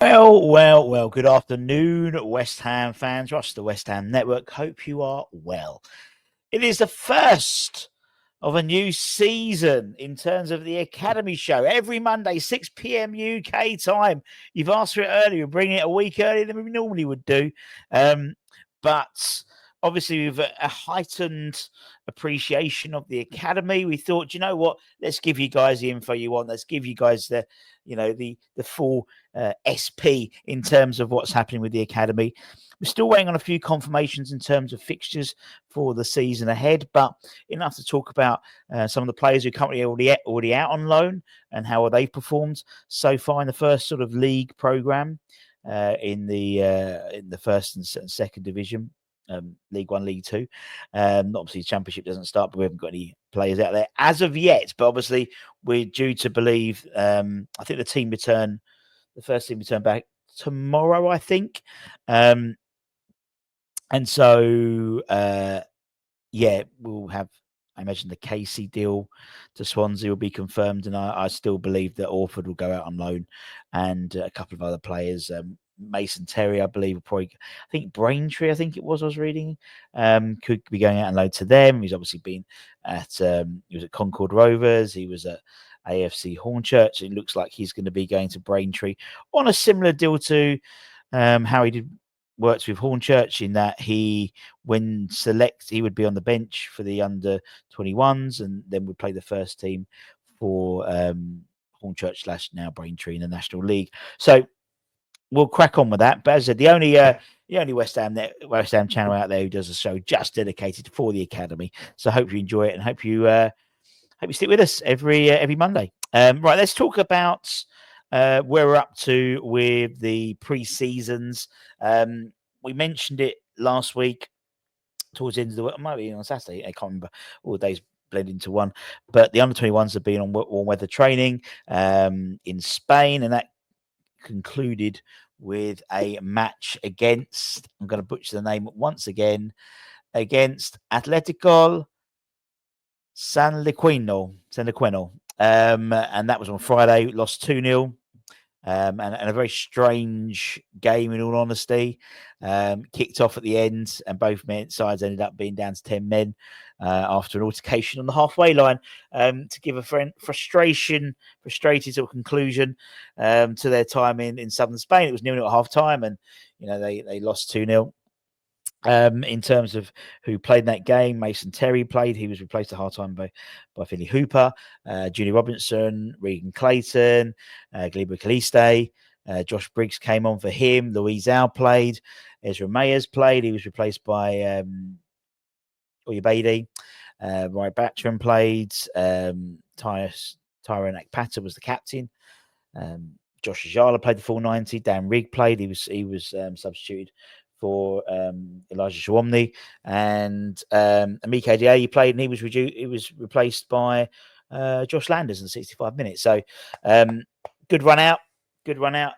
Well, good afternoon, West Ham fans. Rush the West Ham Network. Hope you are well. It is the first of a new season in terms of the Academy show. Every Monday, 6 p.m. UK time. You've asked for it earlier. We're bringing it a week earlier than we normally would do. But obviously, with a heightened appreciation of the Academy, we thought, you know what? Let's give you guys the info you want. Let's give you guys the full SP in terms of what's happening with the Academy. We're still waiting on a few confirmations in terms of fixtures for the season ahead, but enough to talk about some of the players who are currently already out on loan and how they've performed so far in the first sort of league program in the first and second division. League One, League Two. Obviously, Championship doesn't start, but we haven't got any players out there as of yet. But obviously, we're due to believe. I think the first team return back tomorrow, I think. And so, we'll have. I imagine the Casey deal to Swansea will be confirmed, and I still believe that Orford will go out on loan, and a couple of other players. Mason Terry, I believe, will probably. I think Braintree, I think it was. I was reading, could be going out on loan to them. He's obviously been at. He was at Concord Rovers. He was at AFC Hornchurch. It looks like he's going to be going to Braintree on a similar deal to how he worked with Hornchurch, in that when he would be on the bench for the under 21s and then would play the first team for Hornchurch / now Braintree in the National League. So we'll crack on with that. But as I said, the only West Ham channel out there who does a show just dedicated for the Academy. So I hope you enjoy it and hope you stick with us every Monday. Right, let's talk about where we're up to with the pre-seasons. We mentioned it last week towards the end of the week. It might be on Saturday. I can't remember. All the days blend into one. But the under-21s have been on warm weather training in Spain, and that concluded with a match against, I'm going to butcher the name once again, against Atletico 𝗧𝗛𝗘 and that was on Friday. Lost 2-0. And a very strange game, in all honesty. Kicked off at the end, and both sides ended up being down to 10 men after an altercation on the halfway line, to give a frustrated sort of conclusion to their time in southern Spain. It was 0-0 at half time, and they lost 2-0. In terms of who played in that game, Mason Terry played. He was replaced at half-time by Finley Hooper, Julie Robinson, Regan Clayton, Gliber Caliste. Josh Briggs came on for him. Louise Al played. Ezra Mayers played. He was replaced by Oyabade. Ryan Batcham played. Tyrone Akpata was the captain. Josh Ajala played the full 90. Dan Rigg played. He was substituted for Elijah 𝗧𝗛𝗓, and Amike Adiaye played, and he was replaced by Josh Landers in 65 minutes. So good run out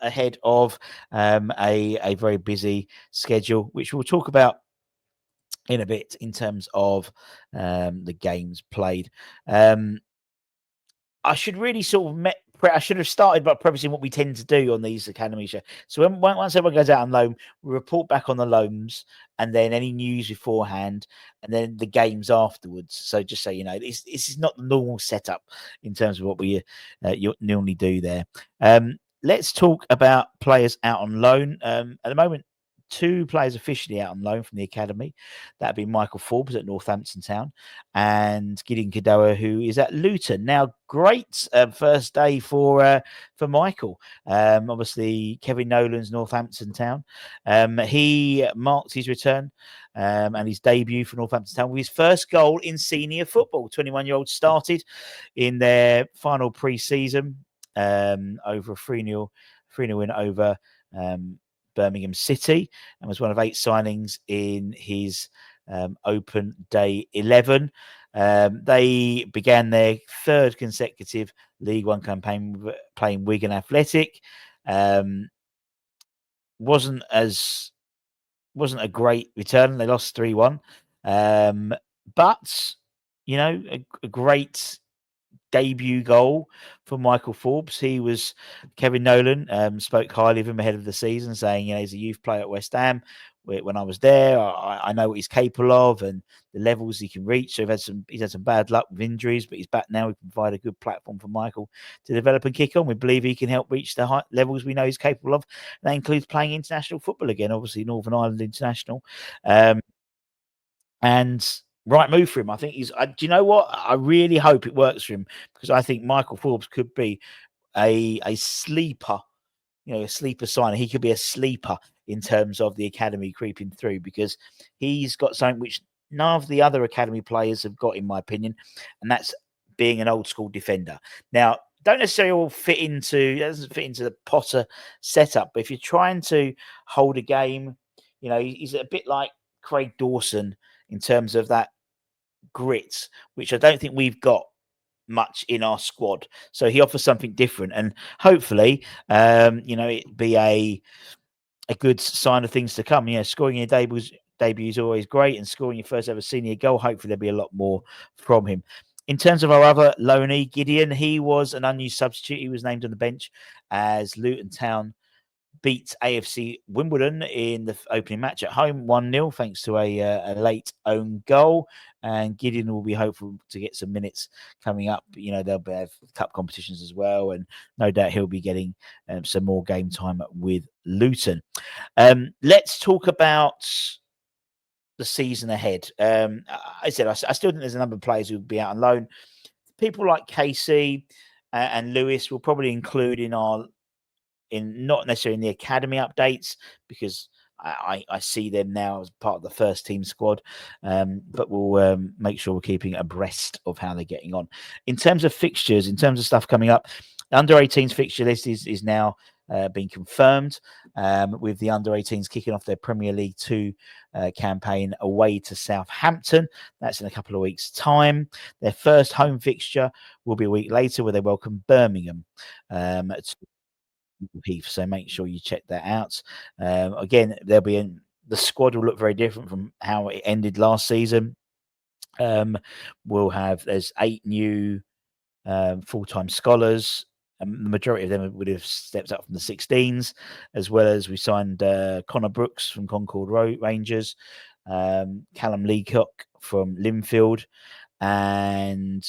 ahead of a very busy schedule, which we'll talk about in a bit in terms of the games played. I should really I should have started by prefacing what we tend to do on these Academy shows. So once everyone goes out on loan, we report back on the loans, and then any news beforehand, and then the games afterwards. So just so you know, this is not the normal setup in terms of what we normally do there. Let's talk about players out on loan. At the moment, 2 players officially out on loan from the Academy. That'd be Michael Forbes at Northampton Town and Gideon Kadoa, who is at Luton. Now, great first day for Michael. Obviously, Kevin Nolan's Northampton Town. He marked his return and his debut for Northampton Town with his first goal in senior football. 21-year-old started in their final pre-season over a 3-0 win over Birmingham City, and was one of 8 signings in his open day 11. They began their 3rd consecutive League One campaign playing Wigan Athletic. Wasn't a great return. They lost 3-1, but a great debut goal for Michael Forbes. Kevin Nolan spoke highly of him ahead of the season, saying, he's a youth player at West Ham. When I was there, I know what he's capable of and the levels he can reach. So he's had some bad luck with injuries, but he's back now. We provide a good platform for Michael to develop and kick on. We believe he can help reach the high levels we know he's capable of. That includes playing international football again, obviously Northern Ireland international. And right move for him. I think do you know what? I really hope it works for him, because I think Michael Forbes could be a sleeper, a sleeper signer. He could be a sleeper in terms of the academy creeping through, because he's got something which none of the other academy players have got, in my opinion, and that's being an old school defender. Now, don't necessarily all doesn't fit into the Potter setup, but if you're trying to hold a game, he's a bit like Craig Dawson in terms of that grit, which I don't think we've got much in our squad. So he offers something different, and hopefully, it'd be a good sign of things to come. Scoring your debut is always great, and scoring your first ever senior goal, hopefully there'll be a lot more from him. In terms of our other loanee, Gideon, he was an unused substitute. He was named on the bench as Luton Town beat AFC Wimbledon in the opening match at home 1-0, thanks to a late own goal. And Gideon will be hopeful to get some minutes coming up. They'll have cup competitions as well, and no doubt he'll be getting some more game time with Luton. Let's talk about the season ahead. I still think there's a number of players who will be out on loan. People like Casey and Lewis will probably include not necessarily in the academy updates, because I see them now as part of the first team squad, but we'll make sure we're keeping abreast of how they're getting on. In terms of fixtures, in terms of stuff coming up, the under-18s fixture list is now being confirmed, with the under-18s kicking off their Premier League 2 campaign away to Southampton. That's in a couple of weeks' time. Their first home fixture will be a week later, where they welcome Birmingham to Heath, so make sure you check that out. Again, the squad will look very different from how it ended last season. There's 8 new full-time scholars. The majority of them would have stepped up from the 16s, as well as we signed Connor Brooks from Concord Rangers, Callum Leacock from Linfield, and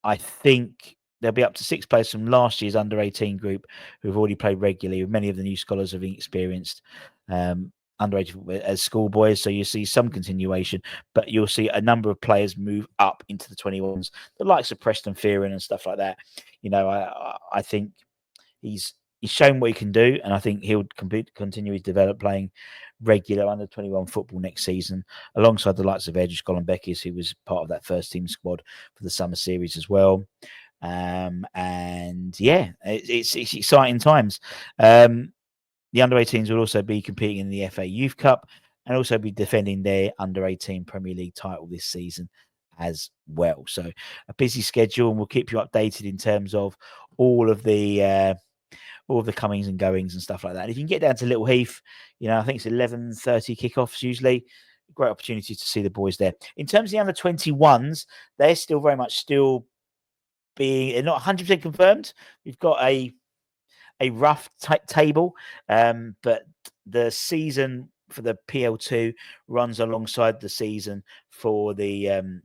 I think there'll be up to 6 players from last year's under-18 group who've already played regularly, with many of the new scholars having experienced under-18 as schoolboys. So you see some continuation, but you'll see a number of players move up into the 21s, the likes of Preston Fearon and stuff like that. I think he's shown what he can do, and I think he'll continue to develop, playing regular under 21 football next season, alongside the likes of 𝗧𝗛𝗘 𝗔𝗗𝗘𝗠𝗬, who was part of that first team squad for the summer series as well. And yeah, it's exciting times. The under-18s will also be competing in the FA Youth Cup, and also be defending their under-18 Premier League title this season as well. So a busy schedule, and we'll keep you updated in terms of all of the comings and goings and stuff like that. And if you can get down to Little Heath, I think it's 11:30 kickoffs usually. Great opportunity to see the boys there. In terms of the under-21s, they're still very much they're not 100% confirmed. We've got a rough table, but the season for the PL2 runs alongside the season for the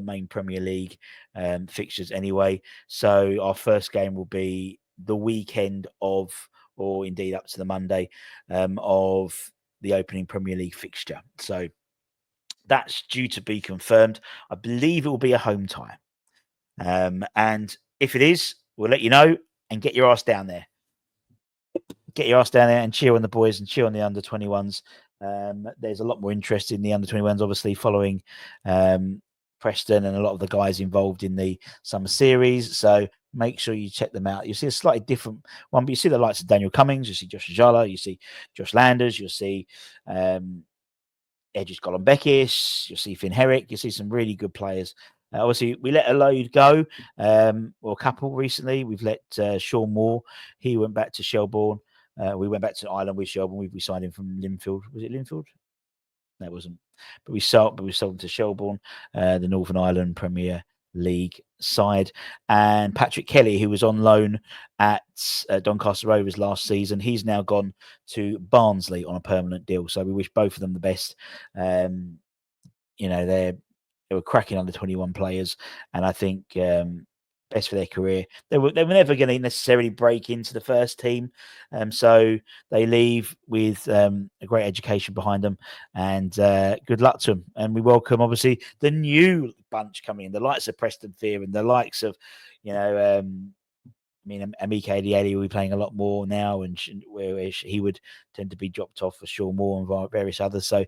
main Premier League fixtures anyway. So our first game will be the weekend of, or indeed up to the Monday of the opening Premier League fixture. So that's due to be confirmed. I believe it will be a home tie. And if it is, we'll let you know, and get your ass down there. Get your ass down there and cheer on the boys and cheer on the under-21s. There's a lot more interest in the under-21s, obviously, following Preston and a lot of the guys involved in the summer series. So make sure you check them out. You'll see a slightly different one, but you see the likes of Daniel Cummings, you see Josh Ajala, you see Josh Landers, you'll see 𝗧𝗛𝗘𝗔𝗗𝗘𝗠𝗬, you'll see Finn Herrick, you'll see some really good players. Obviously, we let a load go, or a couple recently. We've let Sean Moore. He went back to Shelbourne. We went back to Ireland with Shelbourne. We signed him from Linfield. Was it Linfield? No, it wasn't. But we sold him to Shelbourne, the Northern Ireland Premier League side. And Patrick Kelly, who was on loan at Doncaster Rovers last season, he's now gone to Barnsley on a permanent deal. So we wish both of them the best. They were cracking under 21 players, and I think best for their career. They were never going to necessarily break into the first team, so they leave with a great education behind them, and good luck to them. And we welcome, obviously, the new bunch coming in, the likes of Preston Fear and the likes of, Amike Adieli will be playing a lot more now, and where he would tend to be dropped off for Sean Moore and various others. So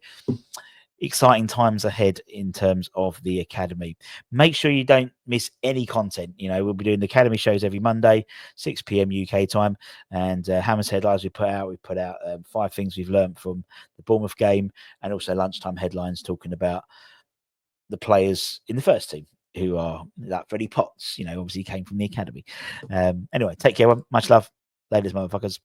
exciting times ahead in terms of the academy. Make sure you don't miss any content. We'll be doing the academy shows every Monday, 6 p.m. UK time, and Hammers headlines we put out 5 things we've learned from the Bournemouth game, and also lunchtime headlines talking about the players in the first team who are like Freddie Potts, obviously came from the academy. Anyway, take care. Much love. Ladies, motherfuckers.